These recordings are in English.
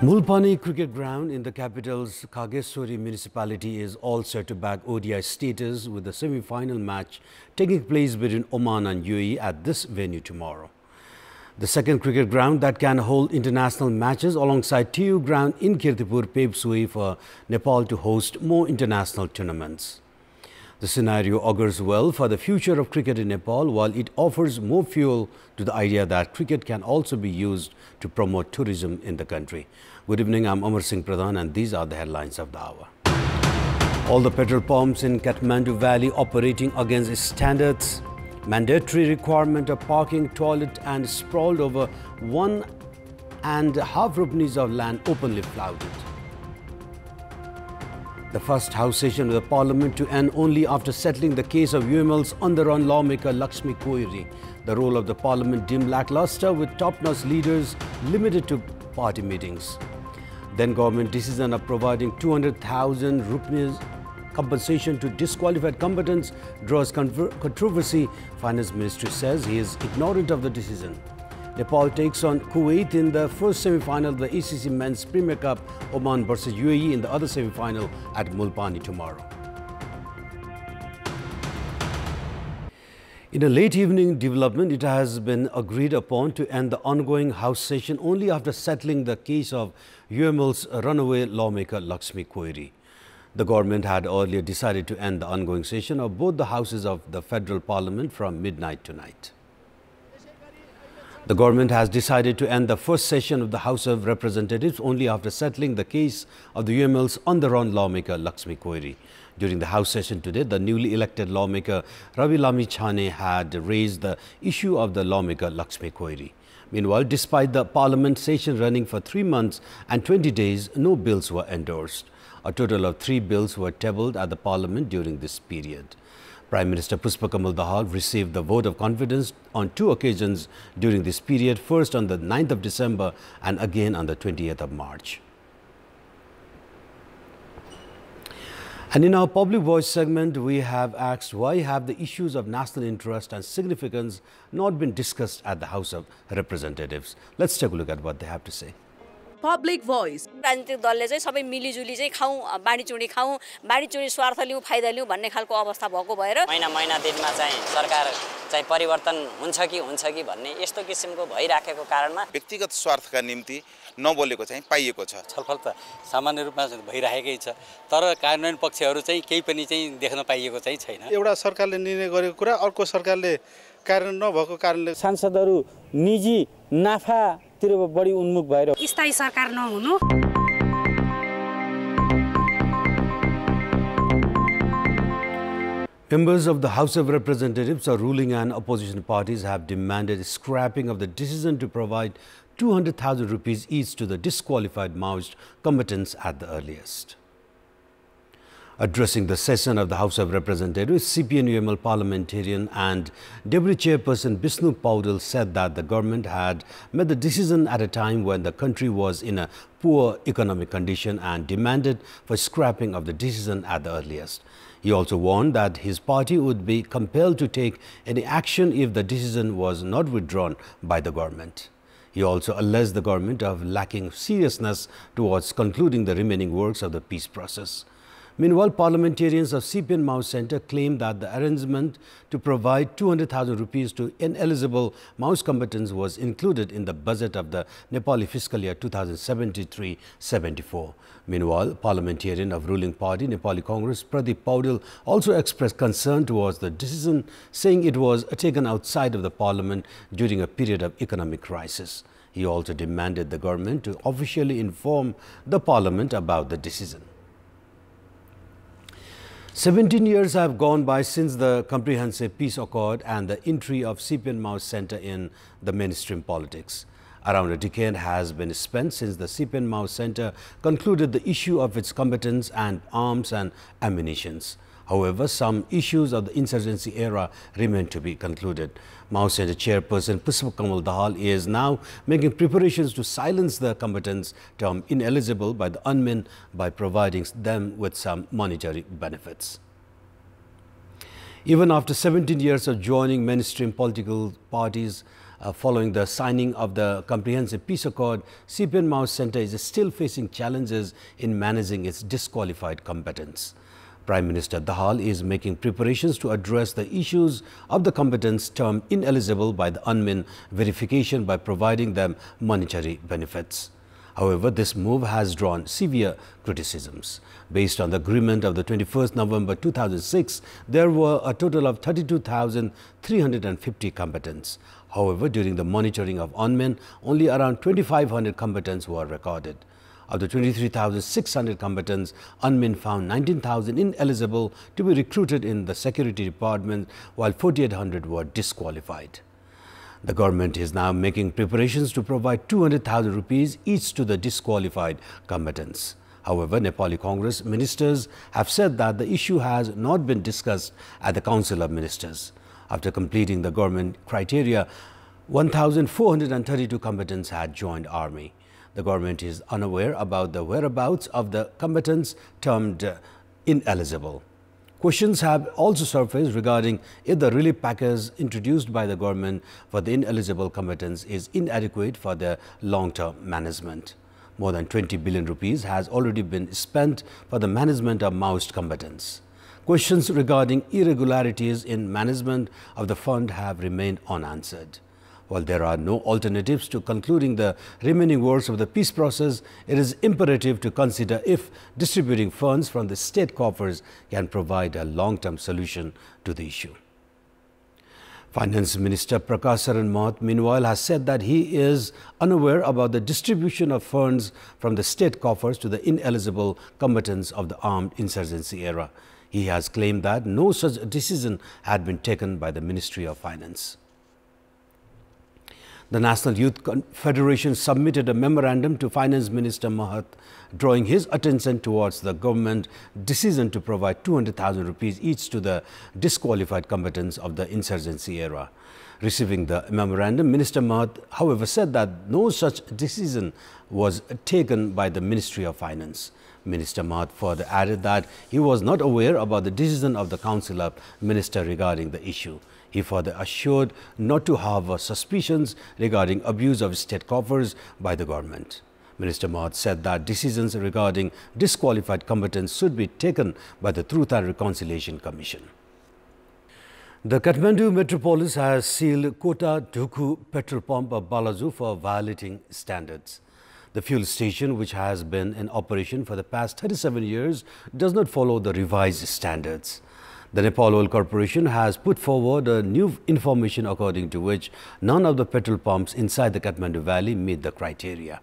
Mulpani cricket ground in the capital's Kageshwari municipality is all set to back ODI status with the semi-final match taking place between Oman and UAE at this venue tomorrow. The second cricket ground that can hold international matches alongside TU ground in Kantipur paves way for Nepal to host more international tournaments. The scenario augurs well for the future of cricket in Nepal, while it offers more fuel to the idea that cricket can also be used to promote tourism in the country. Good evening, I'm Amar Singh Pradhan and these are the headlines of the hour. All the petrol pumps in Kathmandu Valley operating against standards, mandatory requirement of parking, toilet and sprawled over 1.5 rupees of land openly flouted. The first House session of the Parliament to end only after settling the case of UML's on-the-run lawmaker Lakshmi Koiri. The role of the Parliament deemed lackluster with top-notch leaders limited to party meetings. Then government decision of providing 200,000 rupees compensation to disqualified combatants draws controversy. Finance Ministry says he is ignorant of the decision. Nepal takes on Kuwait in the first semi-final of the ACC Men's Premier Cup. Oman versus UAE in the other semi-final at Mulpani tomorrow. In a late evening development, it has been agreed upon to end the ongoing House session only after settling the case of UML's runaway lawmaker Lakshmi Koiri. The government had earlier decided to end the ongoing session of both the houses of the Federal Parliament from midnight tonight. The government has decided to end the first session of the House of Representatives only after settling the case of the UML's on-the-run lawmaker Lakshmi Koiri. During the House session today, the newly elected lawmaker Ravi Lamichhane had raised the issue of the lawmaker Lakshmi Koiri. Meanwhile, despite the Parliament session running for 3 months and 20 days, no bills were endorsed. A total of 3 bills were tabled at the Parliament during this period. Prime Minister Pushpakamal Dahal received the vote of confidence on 2 occasions during this period, first on the 9th of December and again on the 20th of March. And in our Public Voice segment, we have asked why have the issues of national interest and significance not been discussed at the House of Representatives. Let's take a look at what they have to say. Public Voice. राजनीतिक दलले चाहिँ सबै मिलिजुली चाहिँ खाऊ बाडीचुडी स्वार्थ लिऊ फाइदा लिऊ भन्ने खालको अवस्था भएको भएर महिना दिनमा चाहिँ सरकार चाहिँ परिवर्तन हुन्छ कि भन्ने यस्तो किसिमको भइराखेको कारणमा व्यक्तिगत स्वार्थका निम्ति नबोलेको चाहिँ पाइएको छ। छलफल त सामान्य रूपमा भइराखेकै छ, तर कार्यान्वयन पक्षहरू चाहिँ केही पनि चाहिँ देख्न पाइएको चाहिँ छैन। एउटा सरकारले निर्णय गरेको कुरा अर्को सरकारले कार्यान्वयन नभएको कारणले सांसदहरू निजी नाफातिर बढी उन्मुख भएर स्थायी सरकार नहुनु। Members of the House of Representatives, or ruling and opposition parties, have demanded scrapping of the decision to provide 200,000 rupees each to the disqualified Maoist combatants at the earliest. Addressing the session of the House of Representatives, CPN-UML parliamentarian and Deputy Chairperson Bisnu Paudel said that the government had made the decision at a time when the country was in a poor economic condition and demanded for scrapping of the decision at the earliest. He also warned that his party would be compelled to take any action if the decision was not withdrawn by the government. He also alleged the government of lacking seriousness towards concluding the remaining works of the peace process. Meanwhile, parliamentarians of CPN Mao Center claimed that the arrangement to provide 200,000 rupees to ineligible Maoist combatants was included in the budget of the Nepali fiscal year 2073-74. Meanwhile, parliamentarian of ruling party Nepali Congress Pradeep Paudel also expressed concern towards the decision, saying it was taken outside of the parliament during a period of economic crisis. He also demanded the government to officially inform the parliament about the decision. 17 years have gone by since the Comprehensive Peace Accord and the entry of CPN Mao Center in the mainstream politics. Around a decade has been spent since the CPN Mao Center concluded the issue of its combatants and arms and ammunitions. However, some issues of the insurgency era remain to be concluded. Mao Center chairperson Pushpakamal Dahal is now making preparations to silence the combatants termed ineligible by the unmen by providing them with some monetary benefits. Even after 17 years of joining mainstream political parties, Following the signing of the Comprehensive Peace Accord, CPN Maoist Center is still facing challenges in managing its disqualified combatants. Prime Minister Dahal is making preparations to address the issues of the combatants termed ineligible by the unmin verification by providing them monetary benefits. However, this move has drawn severe criticisms. Based on the agreement of the 21st November 2006, there were a total of 32,350 combatants. However, during the monitoring of unmen, only around 2,500 combatants were recorded. Of the 23,600 combatants, unmen found 19,000 ineligible to be recruited in the security department, while 4,800 were disqualified. The government is now making preparations to provide 200,000 rupees each to the disqualified combatants. However, Nepali Congress ministers have said that the issue has not been discussed at the Council of Ministers. After completing the government criteria, 1,432 combatants had joined army. The government is unaware about the whereabouts of the combatants termed ineligible. Questions have also surfaced regarding if the relief package introduced by the government for the ineligible combatants is inadequate for their long-term management. More than 20 billion rupees has already been spent for the management of Maoist combatants. Questions regarding irregularities in management of the fund have remained unanswered. While there are no alternatives to concluding the remaining works of the peace process, it is imperative to consider if distributing funds from the state coffers can provide a long-term solution to the issue. Finance Minister Prakash Saran Mahat, meanwhile, has said that he is unaware about the distribution of funds from the state coffers to the ineligible combatants of the armed insurgency era. He has claimed that no such decision had been taken by the Ministry of Finance. The National Youth Federation submitted a memorandum to Finance Minister Mahat, drawing his attention towards the government decision to provide 200,000 rupees each to the disqualified combatants of the insurgency era. Receiving the memorandum, Minister Mahat, however, said that no such decision was taken by the Ministry of Finance. Minister Mahat further added that he was not aware about the decision of the Council of Ministers regarding the issue. He further assured not to have suspicions regarding abuse of state coffers by the government. Minister Mahat said that decisions regarding disqualified combatants should be taken by the Truth and Reconciliation Commission. The Kathmandu metropolis has sealed Kota Dhuku petrol pump of Balaju for violating standards. The fuel station, which has been in operation for the past 37 years, does not follow the revised standards. The Nepal Oil Corporation has put forward a new information according to which none of the petrol pumps inside the Kathmandu Valley meet the criteria.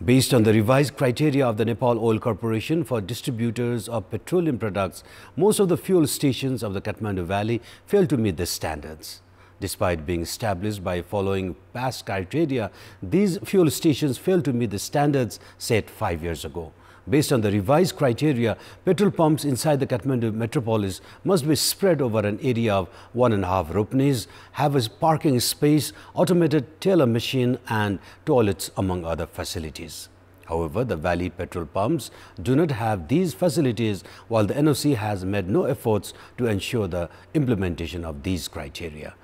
Based on the revised criteria of the Nepal Oil Corporation for distributors of petroleum products, most of the fuel stations of the Kathmandu Valley fail to meet the standards. Despite being established by following past criteria, these fuel stations failed to meet the standards set 5 years ago. Based on the revised criteria, petrol pumps inside the Kathmandu metropolis must be spread over an area of 1.5 ropenis, have a parking space, automated teller machine and toilets, among other facilities. However, the Valley petrol pumps do not have these facilities, while the NOC has made no efforts to ensure the implementation of these criteria.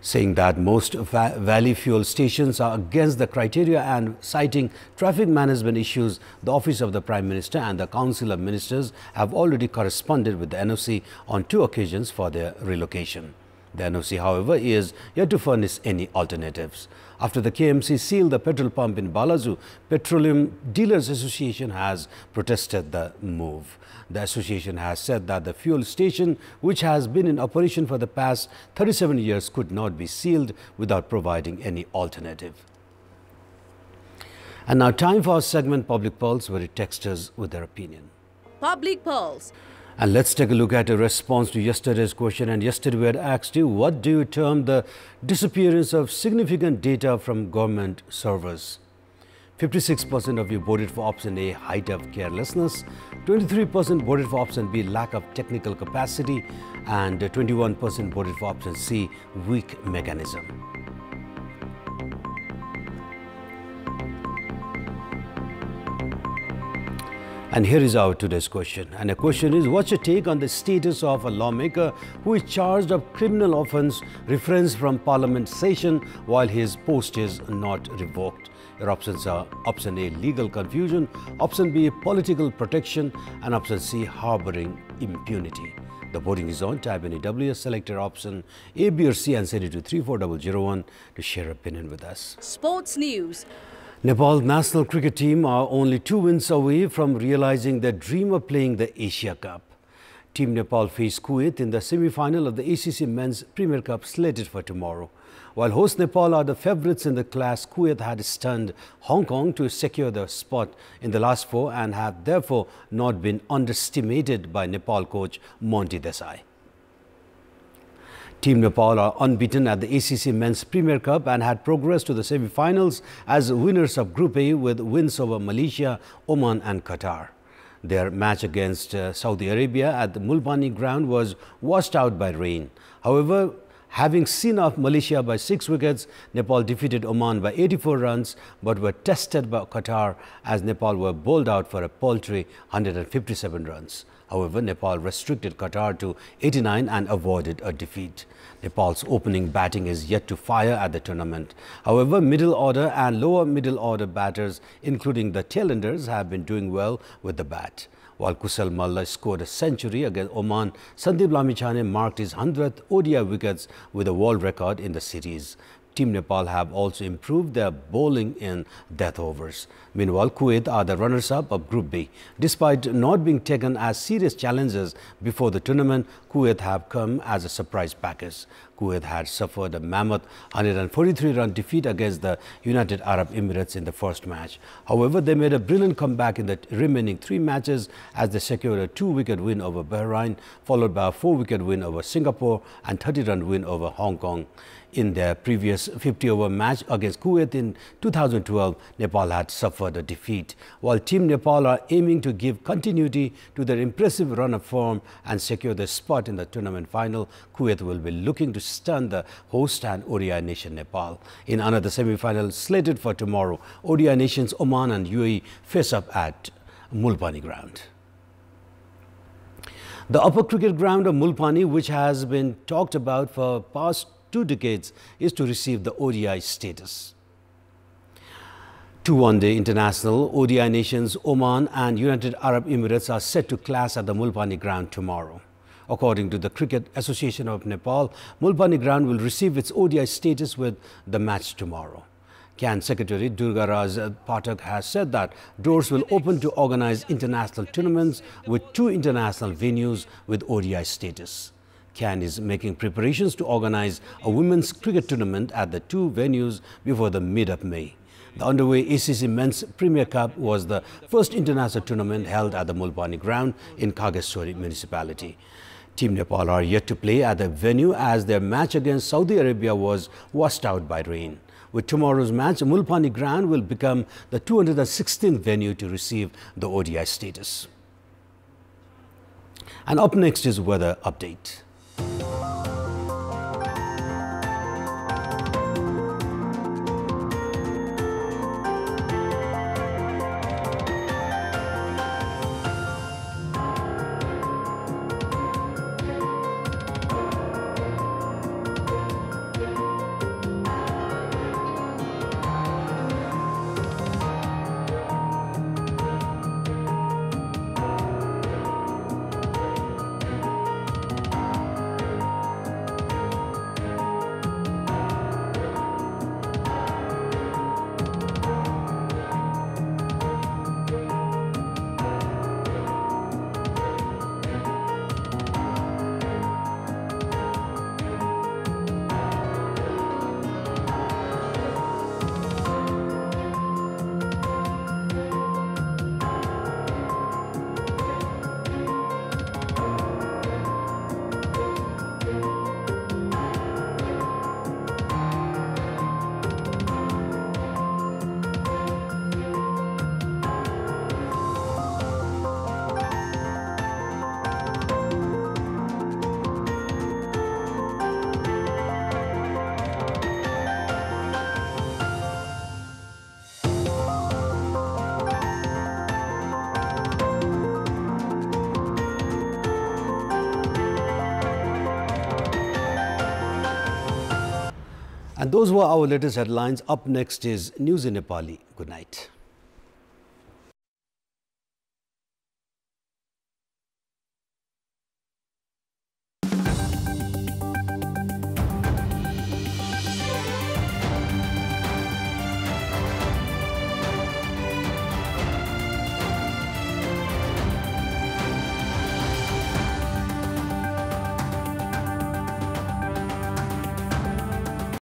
Saying that most Valley fuel stations are against the criteria and citing traffic management issues, the Office of the Prime Minister and the Council of Ministers have already corresponded with the NOC on 2 occasions for their relocation. The NOC, however, is yet to furnish any alternatives. After the KMC sealed the petrol pump in Balaju, Petroleum Dealers Association has protested the move. The association has said that the fuel station, which has been in operation for the past 37 years, could not be sealed without providing any alternative. And now time for our segment Public Pulse, where it texts us with their opinion. Public Pulse. And let's take a look at a response to yesterday's question. And yesterday we had asked you, what do you term the disappearance of significant data from government servers? 56% of you voted for option A, height of carelessness. 23% voted for option B, lack of technical capacity. And 21% voted for option C, weak mechanism. And here is our today's question. And the question is, what's your take on the status of a lawmaker who is charged of criminal offence reference from Parliament session while his post is not revoked? Your options are option A, legal confusion, option B, political protection, and option C, harbouring impunity. The voting is on. Type in EW, select your option A, B or C and send it to 34001 to share opinion with us. Sports news. Nepal national cricket team are only 2 wins away from realizing their dream of playing the Asia Cup. Team Nepal face Kuwait in the semi-final of the ACC Men's Premier Cup slated for tomorrow. While host Nepal are the favourites in the clash, Kuwait had stunned Hong Kong to secure the spot in the last 4 and have therefore not been underestimated by Nepal coach Monty Desai. Team Nepal are unbeaten at the ACC Men's Premier Cup and had progressed to the semi-finals as winners of Group A with wins over Malaysia, Oman and Qatar. Their match against Saudi Arabia at the Mulpani ground was washed out by rain. However, having seen off Malaysia by 6 wickets, Nepal defeated Oman by 84 runs but were tested by Qatar as Nepal were bowled out for a paltry 157 runs. However, Nepal restricted Qatar to 89 and avoided a defeat. Nepal's opening batting is yet to fire at the tournament. However, middle order and lower middle order batters, including the tailenders, have been doing well with the bat. While Kusal Malla scored a century against Oman, Sandeep Lamichhane marked his 100th ODI wickets with a world record in the series. Team Nepal have also improved their bowling in death overs. Meanwhile, Kuwait are the runners-up of Group B. Despite not being taken as serious challenges before the tournament, Kuwait have come as a surprise package. Kuwait had suffered a mammoth 143-run defeat against the United Arab Emirates in the first match. However, they made a brilliant comeback in the remaining 3 matches as they secured a 2-wicket win over Bahrain, followed by a 4-wicket win over Singapore and 30-run win over Hong Kong. In their previous 50-over match against Kuwait in 2012, Nepal had suffered a defeat. While Team Nepal are aiming to give continuity to their impressive run of form and secure their spot in the tournament final, Kuwait will be looking to stun the host and ODI nation Nepal. In another semi-final slated for tomorrow, ODI nations Oman and UAE face up at Mulpani ground. The upper cricket ground of Mulpani, which has been talked about for past 2 decades, is to receive the ODI status. 2 one-day international ODI nations Oman and United Arab Emirates are set to clash at the Mulpani ground tomorrow. According to the Cricket Association of Nepal, Mulpani ground will receive its ODI status with the match tomorrow. CAN Secretary Durgaraj Pathak has said that doors will open to organize international tournaments with 2 international venues with ODI status. CAN is making preparations to organize a women's cricket tournament at the 2 venues before the mid of May. The underway ACC Men's Premier Cup was the first international tournament held at the Mulpani ground in Khageshwari municipality. Team Nepal are yet to play at the venue as their match against Saudi Arabia was washed out by rain. With tomorrow's match, Mulpani ground will become the 216th venue to receive the ODI status. And up next is weather update. And those were our latest headlines. Up next is News in Nepali. Good night.